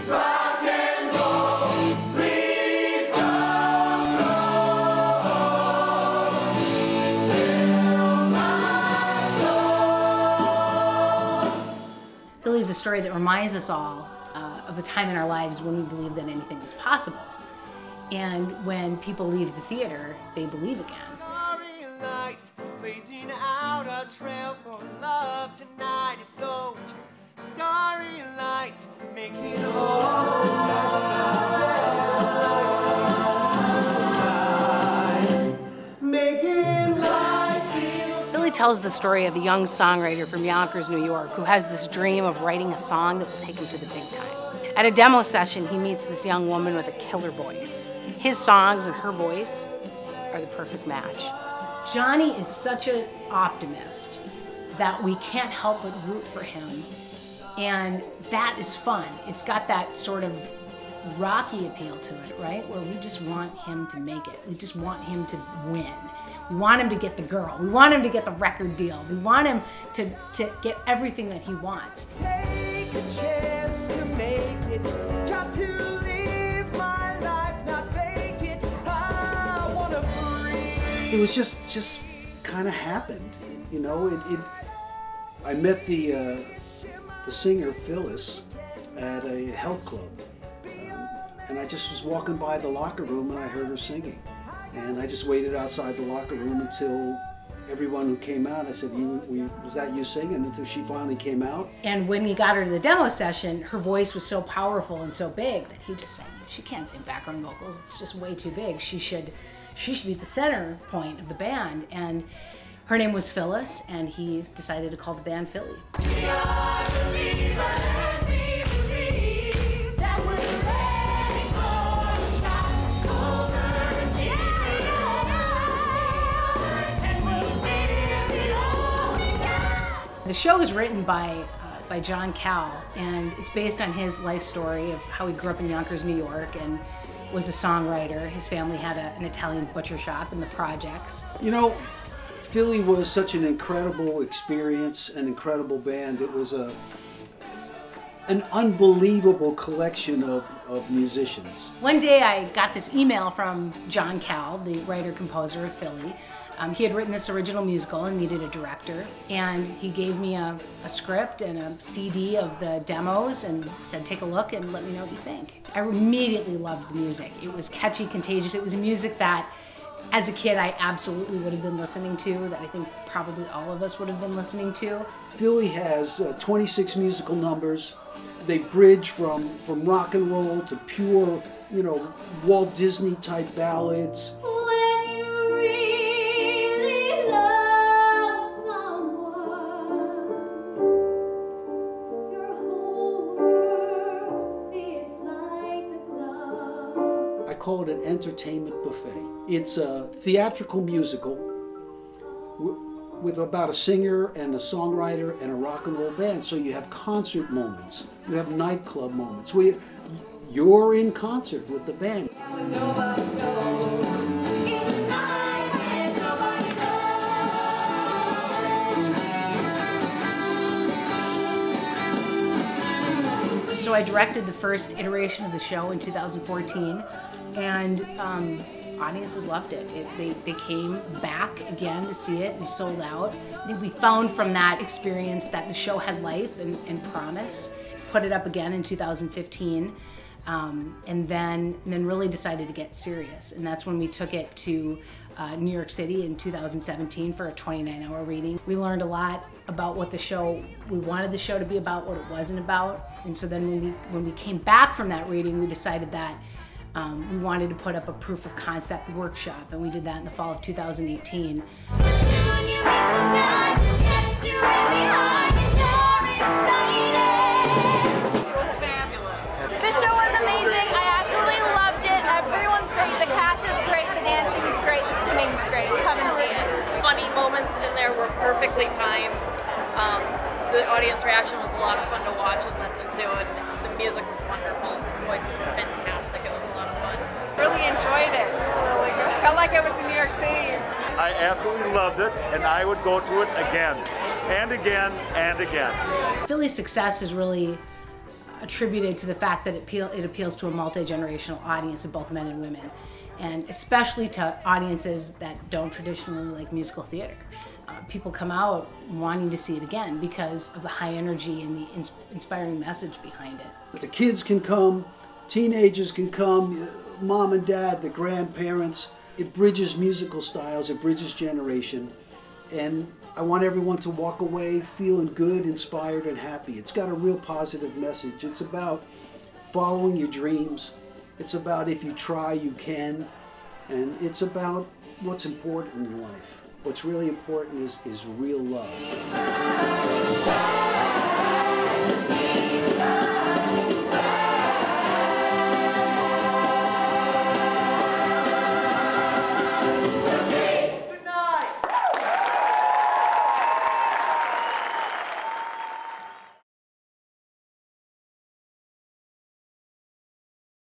Rock and roll, please don't go. Fill my soul. Philly's a story that reminds us all of a time in our lives when we believed that anything was possible. And when people leave the theater, they believe again. Starry lights blazing out a trail for love tonight. It's those starry lights making Philly tells the story of a young songwriter from Yonkers, New York, who has this dream of writing a song that will take him to the big time. At a demo session, he meets this young woman with a killer voice. His songs and her voice are the perfect match. Johnny is such an optimist that we can't help but root for him. And that is fun. It's got that sort of Rocky appeal to it, right? Where we just want him to make it. We just want him to win. We want him to get the girl. We want him to get the record deal. We want him to get everything that he wants. take a chance to make it. Got to live my life, not fake it. I wanna breathe. It was just kind of happened, you know. I met the singer Phyllis at a health club, and I just was walking by the locker room and I heard her singing, and I just waited outside the locker room until everyone who came out, I said, was that you singing? Until she finally came out. And when he got her to the demo session, her voice was so powerful and so big that he just said, she can't sing background vocals, it's just way too big. She should be the center point of the band. And her name was Phyllis, and he decided to call the band Philly. We are believers, we believe that we're ready for the shot over and we'll give it all we got. The show is written by John Cowell, and it's based on his life story of how he grew up in Yonkers, New York, and was a songwriter. His family had an Italian butcher shop in the projects. You know, Philly was such an incredible experience, an incredible band. It was an unbelievable collection of musicians. One day I got this email from John Cowell, the writer-composer of Philly. He had written this original musical and needed a director, and he gave me a script and a CD of the demos and said, take a look and let me know what you think. I immediately loved the music. It was catchy, contagious. It was music that, as a kid, I absolutely would have been listening to, that I think probably all of us would have been listening to. Philly has 26 musical numbers. They bridge from rock and roll to pure, you know, Walt Disney type ballads. When you really love someone, your whole world feels like a glove. I call it an entertainment buffet. It's a theatrical musical with about a singer and a songwriter and a rock and roll band. So you have concert moments, you have nightclub moments where you're in concert with the band. So I directed the first iteration of the show in 2014, and audiences loved it. They came back again to see it. We sold out. I think we found from that experience that the show had life and promise. Put it up again in 2015, and then really decided to get serious. And that's when we took it to New York City in 2017 for a 29-hour reading. We learned a lot about what we wanted the show to be about, what it wasn't about. And so then when we came back from that reading, we decided that we wanted to put up a proof of concept workshop, and we did that in the fall of 2018. Moments in there were perfectly timed. The audience reaction was a lot of fun to watch and listen to, and the music was wonderful. The voices were fantastic. It was a lot of fun. Really enjoyed it. Really good. Felt like I was in New York City. I absolutely loved it, and I would go to it again, and again, and again. Philly's success is really attributed to the fact that it appeals to a multi-generational audience of both men and women, and especially to audiences that don't traditionally like musical theater. People come out wanting to see it again because of the high energy and the inspiring message behind it. The kids can come, teenagers can come, mom and dad, the grandparents. It bridges musical styles, it bridges generation, and I want everyone to walk away feeling good, inspired, and happy. It's got a real positive message. It's about following your dreams. It's about if you try, you can. And it's about what's important in life. What's really important is real love.